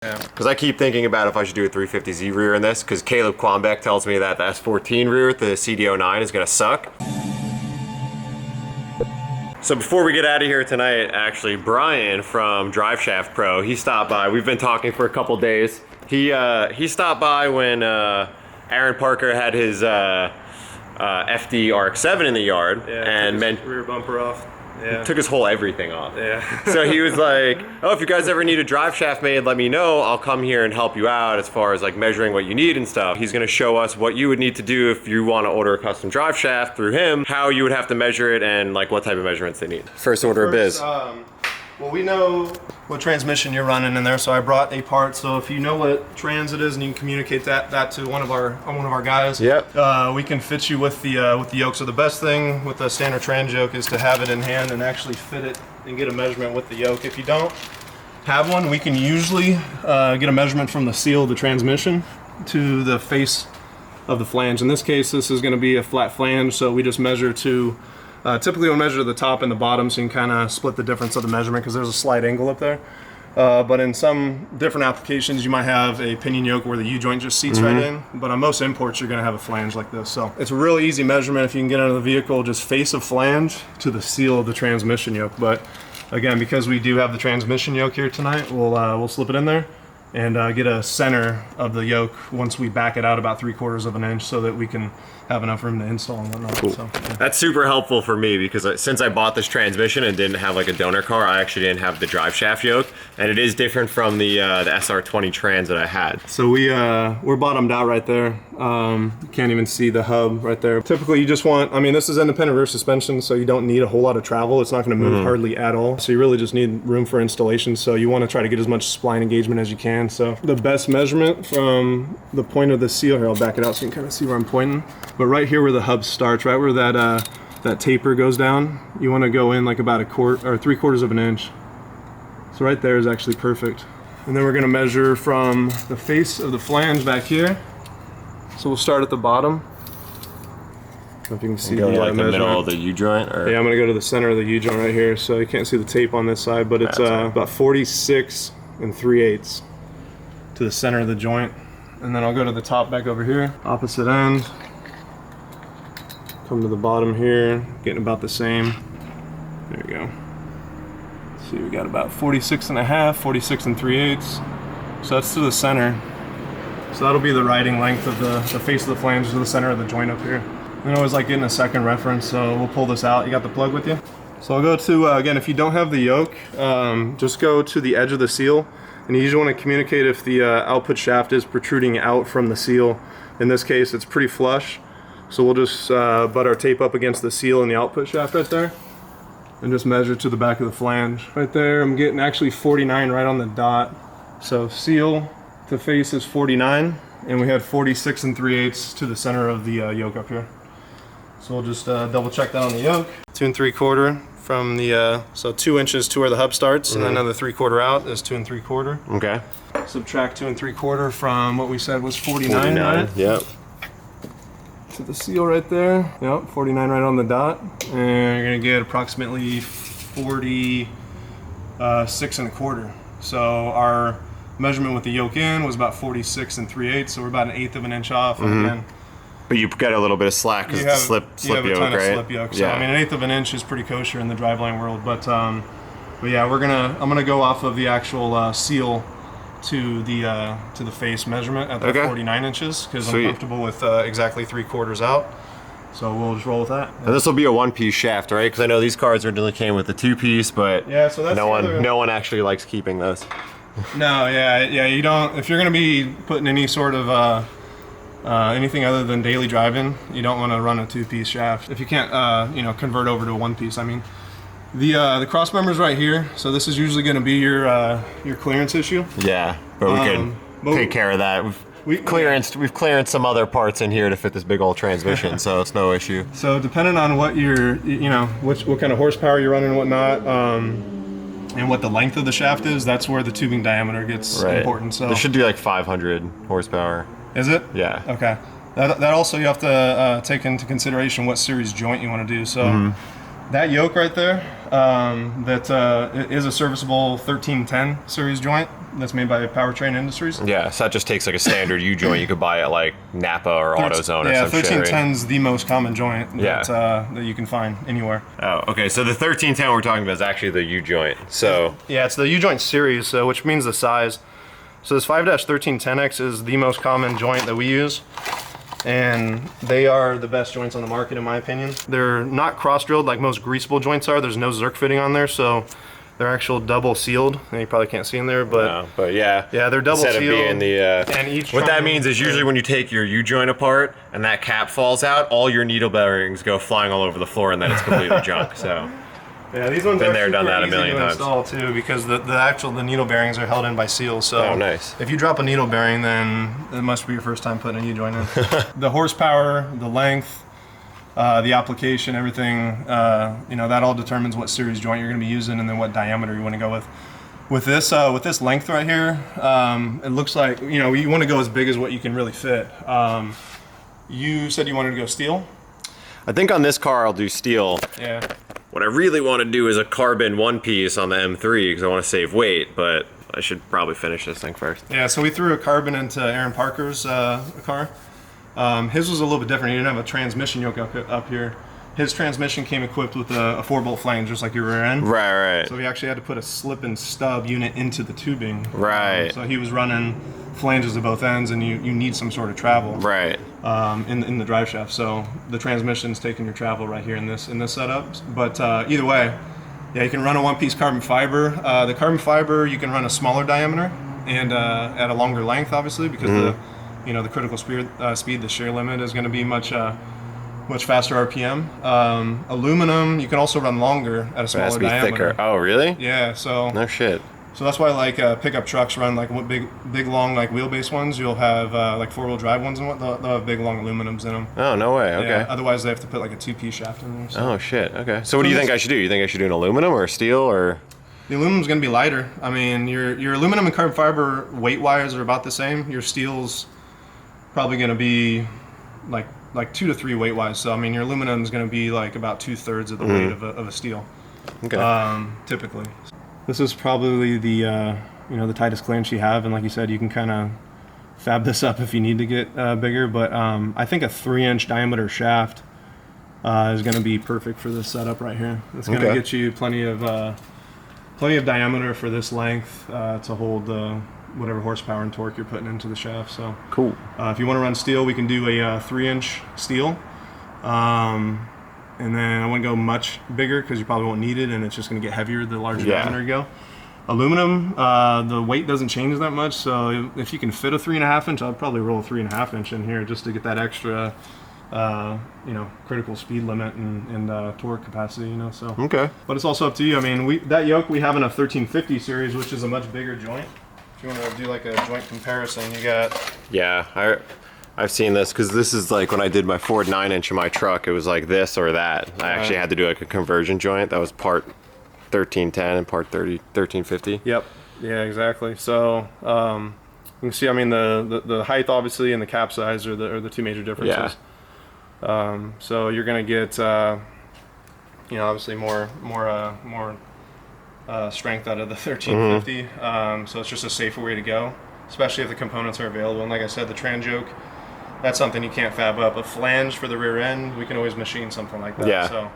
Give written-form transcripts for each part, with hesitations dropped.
Because I keep thinking about if I should do a 350Z rear in this, because Caleb Quambeck tells me that the S14 rear with the CD09 is going to suck. So before we get out of here tonight, actually, Brian from Driveshaft Pro, he stopped by. We've been talking for a couple days. He stopped by when Aaron Parker had his FD RX-7 in the yard, and rear bumper off. Yeah. Took his whole everything off. Yeah. So he was like, oh, if you guys ever need a drive shaft made, let me know. I'll come here and help you out as far as like measuring what you need and stuff. He's gonna show us what you would need to do if you wanna order a custom drive shaft through him, how you would have to measure it and like what type of measurements they need. First order of biz. Well, we know what transmission you're running in there, so I brought a part. So if you know what trans it is and you can communicate that to one of our guys, yep. We can fit you with the yoke. So the best thing with the standard trans yoke is to have it in hand and actually fit it and get a measurement with the yoke. If you don't have one, we can usually get a measurement from the seal of the transmission to the face of the flange. In this case, this is going to be a flat flange, so we just measure to typically we'll measure the top and the bottom, so you can kind of split the difference of the measurement because there's a slight angle up there. But in some different applications, you might have a pinion yoke where the U-joint just seats right in. But on most imports, you're going to have a flange like this. So it's a really easy measurement. If you can get out of the vehicle, just face a flange to the seal of the transmission yoke. But again, because we do have the transmission yoke here tonight, we'll slip it in there and get a center of the yoke once we back it out about 3/4 of an inch so that we can have enough room to install and whatnot. Cool. So, yeah. That's super helpful for me because since I bought this transmission and didn't have like a donor car, I actually didn't have the drive shaft yoke, and it is different from the SR20 trans that I had. So we're bottomed out right there. You can't even see the hub right there. Typically you just want, I mean, this is independent rear suspension, so you don't need a whole lot of travel. It's not going to move hardly at all. So you really just need room for installation. So you want to try to get as much spline engagement as you can. So the best measurement from the point of the seal here, I'll back it out so you can kind of see where I'm pointing. But right here where the hub starts, right where that taper goes down, you want to go in like about 3/4 of an inch. So right there is actually perfect. And then we're going to measure from the face of the flange back here. So we'll start at the bottom. I don't know if you can see like the middle of the U-joint? Yeah, I'm going to go to the center of the U-joint right here. So you can't see the tape on this side, but it's about 46 3/8 to the center of the joint. And then I'll go to the top back over here, opposite end. Come to the bottom here, getting about the same. There we go. Let's see, we got about 46.5, 46 3/8. So that's to the center. So that'll be the riding length of the face of the flange to the center of the joint up here. I always like getting a second reference, so we'll pull this out. You got the plug with you? So I'll go to, again, if you don't have the yoke, just go to the edge of the seal. And you usually want to communicate if the output shaft is protruding out from the seal. In this case, it's pretty flush. So we'll just butt our tape up against the seal and the output shaft right there. And just measure to the back of the flange. Right there, I'm getting actually 49 right on the dot. So seal to face is 49. And we had 46 3/8 to the center of the yoke up here. So we'll just double check that on the yoke. 2 3/4 from the, so 2 inches to where the hub starts, and then another 3/4 out is 2 3/4. Okay. Subtract 2 3/4 from what we said was 49, right? Yep. To the seal right there. Yep, 49 right on the dot. And you're gonna get approximately 46 1/4. So our measurement with the yoke in was about 46 3/8, so we're about 1/8 of an inch off. Again, but you got a little bit of slack because it's slip yoke, a ton right? Of slip yoke. So I mean, 1/8 of an inch is pretty kosher in the driveline world. But yeah, I'm gonna go off of the actual seal to the face measurement at the 49 inches because I'm comfortable with exactly 3/4 out. So we'll just roll with that. And this will be a one-piece shaft, right? Because I know these cars originally came with a two-piece, but yeah, so that's no one actually likes keeping those. No, yeah, you don't. If you're gonna be putting any sort of anything other than daily driving, you don't want to run a 2-piece shaft. If you can't, convert over to a 1-piece. I mean, the cross member's right here, so this is usually going to be your clearance issue. Yeah, but we can take care of that. We've clearanced some other parts in here to fit this big old transmission, so it's no issue. So depending on what what kind of horsepower you're running and whatnot, and what the length of the shaft is, that's where the tubing diameter gets important. So this should be like 500 horsepower. Is it? Yeah. Okay. That also you have to take into consideration what series joint you want to do. So that yoke right there, that is a serviceable 1310 series joint. that's made by Powertrain Industries. Yeah, so that just takes like a standard U-joint you could buy at like Napa or AutoZone or some shit, right? 1310 is the most common joint that you can find anywhere. Oh, okay, so the 1310 we're talking about is actually the U-joint, so... Yeah, it's the U-joint series, so which means the size. So this 5-1310X is the most common joint that we use, and they are the best joints on the market in my opinion. They're not cross-drilled like most greasable joints are. There's no Zerk fitting on there, so they're actual double sealed. And you probably can't see in there, but no, but yeah, they're double sealed. Instead of being the and each what that means is usually when you take your U-joint apart and that cap falls out, all your needle bearings go flying all over the floor, and then it's completely junk. So yeah, these ones been are there, done that a easy million to times. install too, because the needle bearings are held in by seals. So oh, nice. If you drop a needle bearing, then it must be your first time putting a U-joint in. The horsepower, the length, the application, everything, you know, that all determines what series joint you're going to be using and then what diameter you want to go with. With this length right here, it looks like, you know, you want to go as big as what you can really fit. You said you wanted to go steel? I think on this car I'll do steel. Yeah. What I really want to do is a carbon one piece on the M3 because I want to save weight, but I should probably finish this thing first. Yeah, so we threw a carbon into Aaron Parker's car. His was a little bit different. He didn't have a transmission yoke up here. His transmission came equipped with a 4-bolt flange, just like your rear end. Right. So he actually had to put a slip and stub unit into the tubing. Right. So he was running flanges at both ends, and you need some sort of travel. Right. In the drive shaft. So the transmission's taking your travel right here in this setup. But either way, yeah, you can run a one-piece carbon fiber. The carbon fiber you can run a smaller diameter and at a longer length, obviously, because the critical speed, the shear limit is going to be much faster RPM. Aluminum, you can also run longer at a smaller it has to be diameter. thicker. Oh, really? Yeah, so no shit. So that's why like pickup trucks run like big long like wheelbase ones. You'll have like 4-wheel drive ones and what they'll have big long aluminums in them. Oh, no way. Okay. Yeah, otherwise they have to put like a 2-piece shaft in there. So. Oh shit. Okay. So what do you think I should do? You think I should do an aluminum or steel or? The aluminum's going to be lighter. I mean, your aluminum and carbon fiber weight-wise are about the same. Your steel's probably going to be like 2 to 3 weight-wise. So I mean, your aluminum is going to be like about 2/3 of the weight of a steel. Okay. Typically. This is probably the the tightest clearance you have, and like you said, you can kind of fab this up if you need to get bigger. But I think a 3-inch diameter shaft is going to be perfect for this setup right here. It's going to get you plenty of diameter for this length to hold whatever horsepower and torque you're putting into the shaft. So cool. If you want to run steel, we can do a 3-inch steel. And then I wouldn't go much bigger because you probably won't need it, and it's just going to get heavier the larger diameter you go. Aluminum, the weight doesn't change that much, so if you can fit a 3.5 inch, I'd probably roll a 3.5 inch in here just to get that extra, critical speed limit and torque capacity, So okay. But it's also up to you. I mean, that yoke we have in a 1350 series, which is a much bigger joint. If you want to do like a joint comparison, you got. Yeah, I've seen this because this is like when I did my Ford 9-inch in my truck, it was like this or that. I actually had to do like a conversion joint that was part 1310 and part 1350. Yep. Yeah, exactly. So you can see, I mean, the height obviously and the cap size are the two major differences. Yeah. So you're gonna get obviously more strength out of the 1350. So it's just a safer way to go, especially if the components are available. And like I said, the trans yoke, that's something you can't fab up. A flange for the rear end, we can always machine something like that. Yeah. So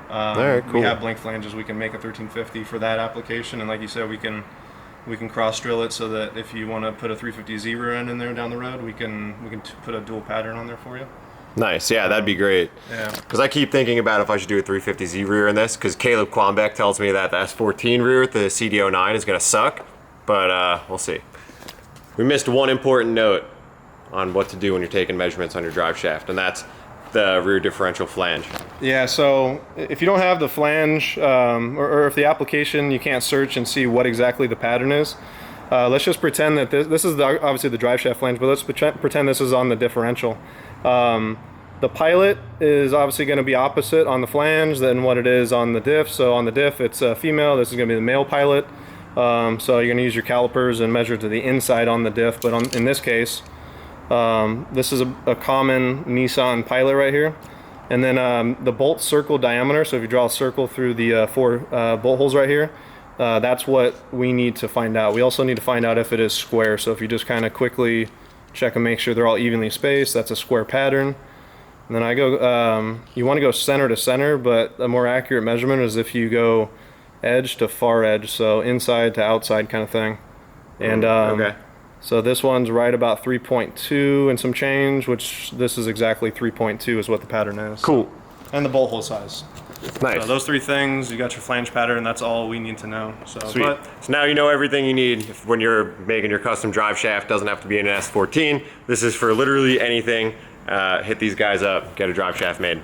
all right, cool. We have blank flanges. We can make a 1350 for that application, and like you said, we can cross drill it so that if you want to put a 350Z rear end in there down the road, we can put a dual pattern on there for you. Nice, yeah, that'd be great. Yeah. Because I keep thinking about if I should do a 350Z rear in this, because Caleb Quambeck tells me that the S14 rear with the CD09 is going to suck, but we'll see. We missed one important note on what to do when you're taking measurements on your drive shaft, and that's the rear differential flange. Yeah, so if you don't have the flange, or if the application you can't search and see what exactly the pattern is, let's just pretend that this is obviously the drive shaft flange, but let's pretend this is on the differential. The pilot is obviously going to be opposite on the flange than what it is on the diff. So on the diff, it's a female. This is going to be the male pilot. So you're going to use your calipers and measure to the inside on the diff. But in this case, this is a common Nissan pilot right here. And then the bolt circle diameter, so if you draw a circle through the 4 bolt holes right here, That's what we need to find out. We also need to find out if it is square. So if you just kind of quickly check and make sure they're all evenly spaced, that's a square pattern. And then I go, you want to go center to center, but a more accurate measurement is if you go edge to far edge, so inside to outside kind of thing. And okay. so this one's right about 3.2 and some change, which this is exactly 3.2 is what the pattern is. Cool. And the bolt hole size. Nice. So those three things, you got your flange pattern, that's all we need to know. So, Sweet. So now you know everything you need when you're making your custom drive shaft. Doesn't have to be an S14. This is for literally anything. Hit these guys up, get a drive shaft made.